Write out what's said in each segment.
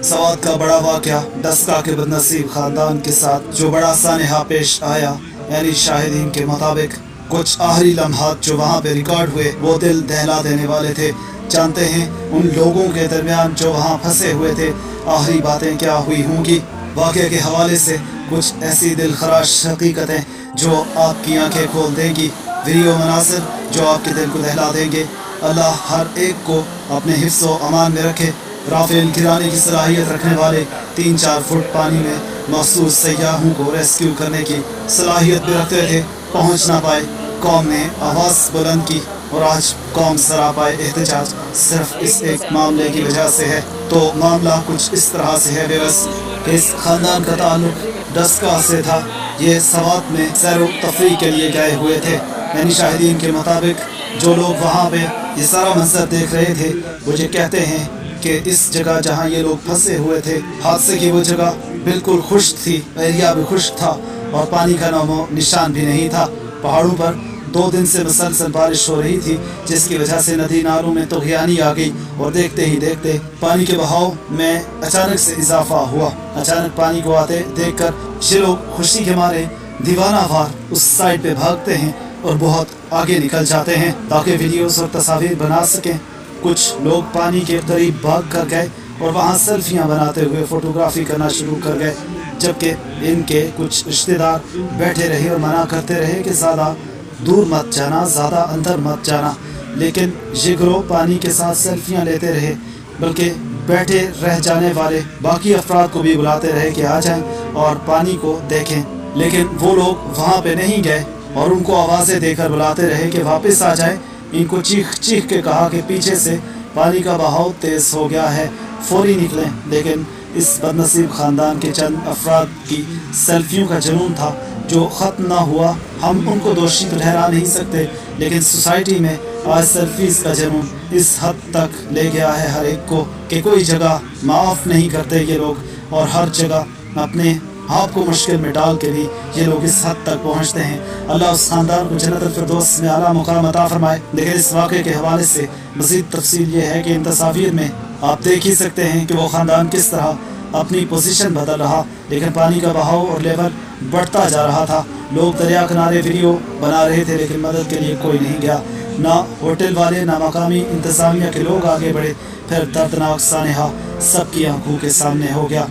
सवात का बड़ा वाक़या डस्का के बदनसीब ख़ानदान के साथ जो बड़ा सानहा पेश आया, यानी शाहिदीन के मुताबिक कुछ आखिरी लम्हात जो वहाँ पे रिकॉर्ड हुए वो दिल दहला देने वाले थे। जानते हैं उन लोगों के दरमियान जो वहाँ फंसे हुए थे आखिरी बातें क्या हुई होंगी। वाक़े के हवाले से कुछ ऐसी दिलखराश हकीकतें जो आपकी आंखें खोल देंगी, वीडियो मनासिर जो आपके दिल को दहला देंगे। अल्लाह हर एक को अपने हिफ्ज़ व अमान में रखे। राफेल गिराने की सलाहियत रखने वाले 3-4 फुट पानी में महसूस सयाहों को रेस्क्यू करने की सलाहियत भी रखते थे, पहुँच ना पाए। कौम ने आवाज़ बुलंद की और आज कौम सरापाए एहतजाज सिर्फ इस एक मामले की वजह से है। तो मामला कुछ इस तरह से है बेबस कि इस ख़ानदान का ताल्लुक डस्का से था। ये सवात में सैर तफरीह के लिए गए हुए थे, यानी शाहिदीन के मुताबिक जो लोग वहाँ पे ये सारा मंजर देख रहे थे वो ये कहते हैं कि इस जगह जहाँ ये लोग फंसे हुए थे हादसे की वो जगह बिल्कुल खुश्क थी, एरिया भी खुश्क था और पानी का नामो निशान भी नहीं था। पहाड़ों पर 2 दिन से मुसलसल बारिश हो रही थी जिसकी वजह से नदी नालों में तुग़यानी आ गई और देखते ही देखते पानी के बहाव में अचानक से इजाफा हुआ। अचानक पानी को आते देखकर ये लोग खुशी के मारे दीवाना वार उस साइड पे भागते हैं और बहुत आगे निकल जाते हैं ताकि वीडियोस और तस्वीर बना सकें। कुछ लोग पानी के करीब भाग कर गए और वहाँ सेल्फियाँ बनाते हुए फ़ोटोग्राफी करना शुरू कर गए, जबकि इनके कुछ रिश्तेदार बैठे रहे और मना करते रहे कि ज़्यादा दूर मत जाना, ज़्यादा अंदर मत जाना। लेकिन ये ग्रोह पानी के साथ सेल्फियाँ लेते रहे, बल्कि बैठे रह जाने वाले बाकी अफराद को भी बुलाते रहे कि आ जाएं और पानी को देखें। लेकिन वो लोग वहाँ पे नहीं गए और उनको आवाज़ें देकर बुलाते रहे कि वापस आ जाएं। इनको चीख चीख के कहा कि पीछे से पानी का बहाव तेज़ हो गया है, फौरी निकलें। लेकिन इस बदनसीब ख़ानदान के चंद अफराद की सेल्फियों का जुनून था जो ख़त्म ना हुआ। हम उनको दोषी तो ठहरा नहीं सकते, लेकिन सोसाइटी में आज सेल्फीज़ का जुनून इस हद तक ले गया है हर एक को कि कोई जगह माफ़ नहीं करते ये लोग, और हर जगह अपने आप को मुश्किल में डाल के भी ये लोग इस हद तक पहुँचते हैं। अल्लाह उस ख़ानदान को जन्नतुल फिरदौस में आला मुकाम अता फरमाए। लेकिन इस वाक़े के हवाले से मज़ीद तफसील ये है कि इन तस्वीर में आप देख ही सकते हैं कि वो ख़ानदान किस तरह अपनी पोजीशन बदल रहा, लेकिन पानी का बहाव और लेवल बढ़ता जा रहा था। लोग दरिया किनारे वीडियो बना रहे थे लेकिन मदद के लिए कोई नहीं गया। ना होटल वाले ना मकामी इंतज़ामिया के लोग आगे बढ़े। फिर दर्दनाक सानहा सबकी आंखों के सामने हो गया।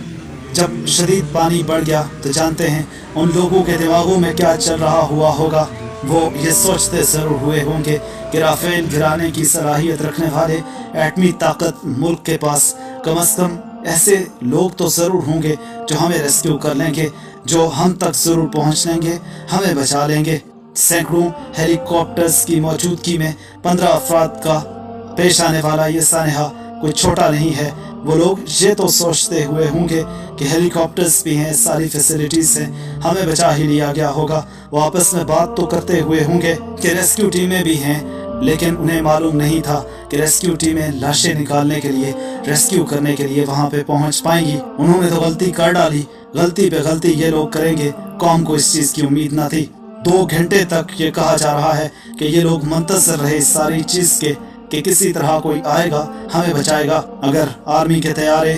जब शदीद पानी बढ़ गया तो जानते हैं उन लोगों के दिमागों में क्या चल रहा हुआ होगा। वो ये सोचते ज़रूर हुए होंगे कि राफेल गिराने की सलाहियत रखने वाले एटमी ताकत मुल्क के पास कम से कम ऐसे लोग तो ज़रूर होंगे जो हमें रेस्क्यू कर लेंगे, जो हम तक ज़रूर पहुंच लेंगे, हमें बचा लेंगे। सैकड़ों हेलीकॉप्टर्स की मौजूदगी में 15 अफराद का पेश आने वाला ये सानहा कोई छोटा नहीं है। वो लोग ये तो सोचते हुए होंगे कि हेलीकॉप्टर्स भी हैं, सारी फैसिलिटीज़ हैं, हमें बचा ही लिया गया होगा। वो आपस में बात तो करते हुए होंगे कि रेस्क्यू टीमें भी हैं, लेकिन उन्हें मालूम नहीं था कि रेस्क्यू टीमें लाशें निकालने के लिए, रेस्क्यू करने के लिए वहाँ पे पहुँच पाएंगी। उन्होंने तो गलती कर डाली, गलती पे गलती ये लोग करेंगे। कौम को इस चीज़ की उम्मीद ना थी। 2 घंटे तक ये कहा जा रहा है कि ये लोग मुंतज़िर रहे इस सारी चीज़ के कि किसी तरह कोई आएगा, हमें बचाएगा। अगर आर्मी के तैयारे,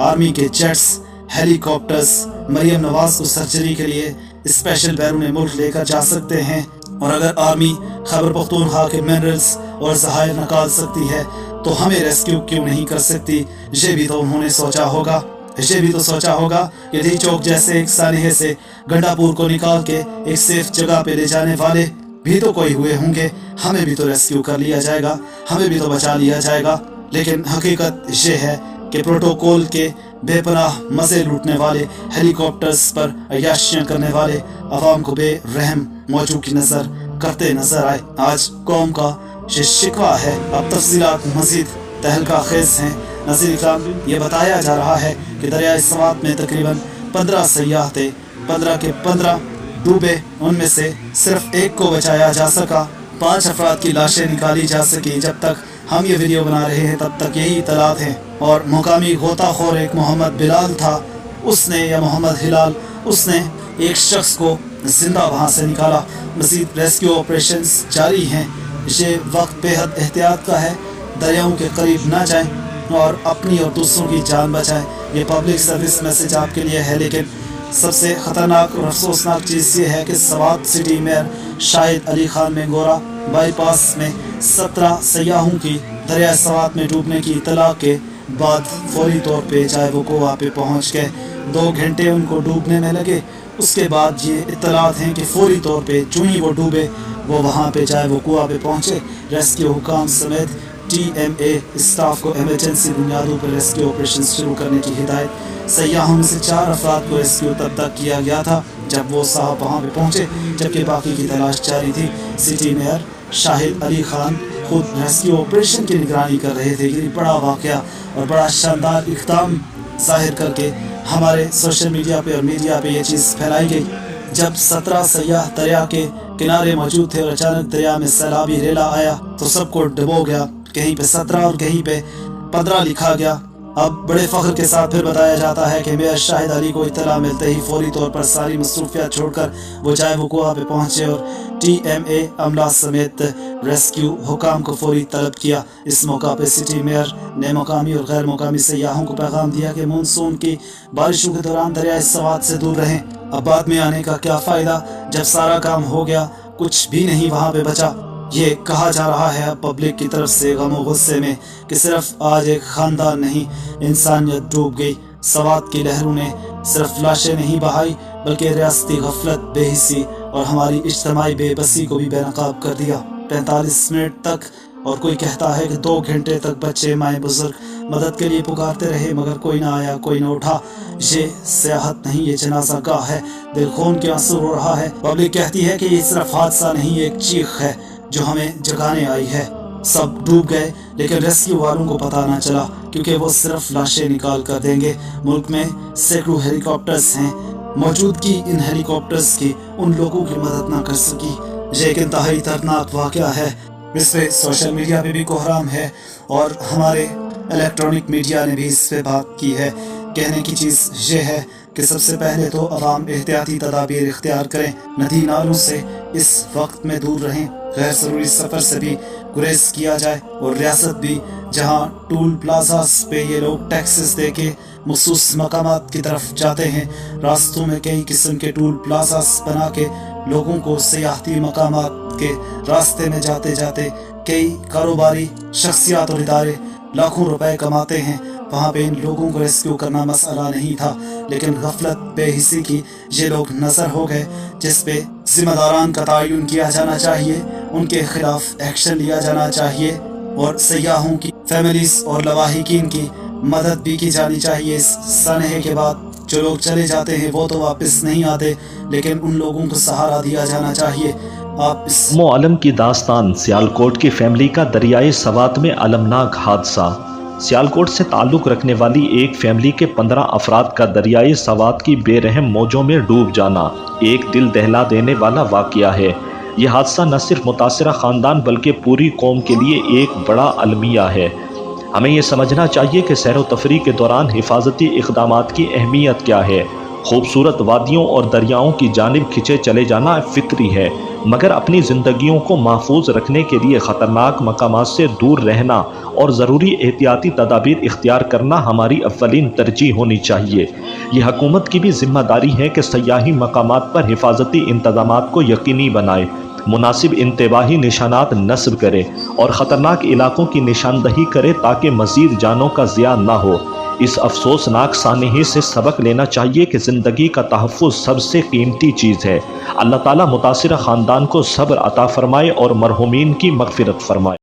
आर्मी के जेट्स, हेलीकॉप्टर्स मरियम नवाज को सर्जरी के लिए स्पेशल बैरून मुल्क लेकर जा सकते हैं, और अगर आर्मी खैबर पख्तूनख्वा के मिनरल्स और ज़खायर निकाल सकती है तो हमें रेस्क्यू क्यों नहीं कर सकती। ये भी तो उन्होंने सोचा होगा। ये भी तो सोचा होगा कि डी चौक जैसे एक सानहे से गंडापुर को निकाल के एक सेफ जगह पे ले जाने वाले भी तो कोई हुए होंगे, हमें भी तो रेस्क्यू कर लिया जाएगा, हमें भी तो बचा लिया जाएगा। लेकिन हकीकत ये है कि प्रोटोकॉल के बेपनाह मज़े लूटने वाले, हेलीकॉप्टर्स पर अय्याशियाँ करने वाले अवाम को बेरहम मौजू की नज़र करते नजर आए। आज कौम का ये शिकवा है। अब तफसीलात मज़ीद तहलका खेज हैं। नज़ीर इकराम, ये बताया जा रहा है कि दरिया सवात में तकरीबन 15 सयाह थे, 15 के 15 डूबे, उनमें से सिर्फ एक को बचाया जा सका। 5 अफराद की लाशें निकाली जा सकी। जब तक हम ये वीडियो बना रहे हैं तब तक यही इतलात हैं। और मुकामी गोताखोर एक मोहम्मद बिलाल था, उसने या मोहम्मद हिलाल, उसने एक शख्स को زندہ وہاں سے نکالا۔ مزید ریسکیو آپریشنز جاری ہیں۔ یہ وقت بے حد احتیاط کا ہے، دریاؤں کے قریب نہ جائیں اور اپنی اور دوسروں کی جان بچائیں۔ یہ پبلک سروس میسج آپ کے لیے ہے، لیکن سب سے خطرناک اور افسوسناک چیز یہ ہے کہ Swat city mayor Shahid Ali Khan Mingora bypass میں 17 سیاحوں کی دریائے سوات میں ڈوبنے کی اطلاع کے بعد فوری طور پہ جائے وقوع پہ پہنچ گئے۔ 2 گھنٹے ان کو ڈوبنے میں لگے۔ اس کے بعد یہ اطلاعات ہیں کہ فوری طور پہ جو ہی وہ ڈوبے وہ وہاں پہ جائے وقوع پہ پہنچے۔ ریسکیو حکام سمیت TMA اسٹاف کو ایمرجنسی بنیادوں پر ریسکیو آپریشن شروع کرنے کی ہدایت۔ سیاحوں میں سے 4 افراد کو ریسکیو تب تک کیا گیا تھا جب وہ صاحب وہاں پہ پہنچے، جبکہ باقی کی تلاش جاری تھی۔ سٹی میئر شاہد علی خان خود ریسکیو آپریشن کی نگرانی کر رہے تھے۔ یہ بڑا واقعہ اور بڑا شاندار اقدام ظاہر کر کے ہمارے سوشل میڈیا پہ اور میڈیا پہ یہ چیز پھیلائی گئی۔ جب 17 سیاح دریا کے کنارے موجود تھے اور اچانک دریا میں سیلابی ریلا آیا تو سب کو ڈبو گیا۔ کہیں پہ 17 اور کہیں پہ 15 لکھا گیا۔ اب بڑے فخر کے ساتھ پھر بتایا جاتا ہے کہ میئر شاہد علی کو اطلاع ملتے ہی فوری طور پر ساری مصروفیات چھوڑ کر وہ جائے وقوع پہ پہنچے اور TMA عملہ سمیت ریسکیو حکام کو فوری طلب کیا۔ اس موقع پہ سٹی میئر نے مقامی اور غیر مقامی سیاحوں کو پیغام دیا کہ مونسون کی بارشوں کے دوران دریائے سوات سے دور رہیں۔ اب بعد میں آنے کا کیا فائدہ جب سارا کام ہو گیا، کچھ بھی نہیں وہاں پہ بچا۔ یہ کہا جا رہا ہے پبلک کی طرف سے غم و غصے میں کہ صرف آج ایک خاندان نہیں، انسانیت ڈوب گئی۔ سوات کی لہروں نے صرف لاشیں نہیں بہائی بلکہ ریاستی غفلت، بے حسی اور ہماری اجتماعی بے بسی کو بھی بے نقاب کر دیا۔ 45 منٹ تک اور کوئی کہتا ہے کہ 2 گھنٹے تک بچے مائیں بزرگ مدد کے لیے پکارتے رہے مگر کوئی نہ آیا، کوئی نہ اٹھا۔ یہ سیاحت نہیں، یہ جنازہ گاہ ہے۔ دل خون کے آنسو رو رہا ہے۔ پبلک کہتی ہے کہ یہ صرف حادثہ نہیں، ایک چیخ ہے جو ہمیں جگانے آئی ہے۔ سب ڈوب گئے لیکن ریسکیو والوں کو پتہ نہ چلا کیونکہ وہ صرف لاشیں نکال کر دیں گے۔ ملک میں سینکڑوں ہیلی کاپٹرز ہیں، موجودگی ان ہیلی کاپٹرز کی ان لوگوں کی مدد نہ کر سکی۔ یہ ایک انتہائی دردناک واقعہ ہے۔ اس پہ سوشل میڈیا پہ بھی کوہرام ہے اور ہمارے الیکٹرانک میڈیا نے بھی اس پہ بات کی ہے۔ کہنے کی چیز یہ ہے کہ سب سے پہلے تو عوام احتیاطی تدابیر اختیار کریں، ندی نالوں سے اس وقت میں دور رہیں، غیر ضروری سفر سے بھی گریز کیا جائے اور ریاست بھی جہاں ٹول پلازاز پہ یہ لوگ ٹیکسز دے کے مخصوص مقامات کی طرف جاتے ہیں، راستوں میں کئی قسم کے ٹول پلازاز بنا کے لوگوں کو سیاحتی مقامات کے راستے میں جاتے جاتے کئی کاروباری شخصیات اور ادارے لاکھوں روپے کماتے ہیں۔ وہاں پہ ان لوگوں کو ریسکیو کرنا مسئلہ نہیں تھا، لیکن غفلت، بے حسی کی یہ لوگ نظر ہو گئے جس پہ ذمہ داران کا تعین کیا جانا چاہیے، ان کے خلاف ایکشن لیا جانا چاہیے اور سیاحوں کی فیملیز اور لواحقین کی مدد بھی کی جانی چاہیے۔ اس سانحے کے بعد جو لوگ چلے جاتے ہیں وہ تو واپس نہیں آتے، لیکن ان لوگوں کو سہارا دیا جانا چاہیے۔ عالم کی داستان، سیالکوٹ کی فیملی کا دریائے سوات میں المناک حادثہ۔ سیالکوٹ سے تعلق رکھنے والی ایک فیملی کے 15 افراد کا دریائے سوات کی بے رحم موجوں میں ڈوب جانا ایک دل دہلا دینے والا واقعہ ہے۔ یہ حادثہ نہ صرف متاثرہ خاندان بلکہ پوری قوم کے لیے ایک بڑا المیہ ہے۔ ہمیں یہ سمجھنا چاہیے کہ سیر و تفریح کے دوران حفاظتی اقدامات کی اہمیت کیا ہے۔ خوبصورت وادیوں اور دریاؤں کی جانب کھنچے چلے جانا فطری ہے، مگر اپنی زندگیوں کو محفوظ رکھنے کے لیے خطرناک مقامات سے دور رہنا اور ضروری احتیاطی تدابیر اختیار کرنا ہماری اولین ترجیح ہونی چاہیے۔ یہ حکومت کی بھی ذمہ داری ہے کہ سیاحی مقامات پر حفاظتی انتظامات کو یقینی بنائے، مناسب انتباہی نشانات نصب کرے اور خطرناک علاقوں کی نشاندہی کرے تاکہ مزید جانوں کا ضیاع نہ ہو۔ اس افسوسناک سانحے سے سبق لینا چاہیے کہ زندگی کا تحفظ سب سے قیمتی چیز ہے۔ اللہ تعالیٰ متاثرہ خاندان کو صبر عطا فرمائے اور مرحومین کی مغفرت فرمائے۔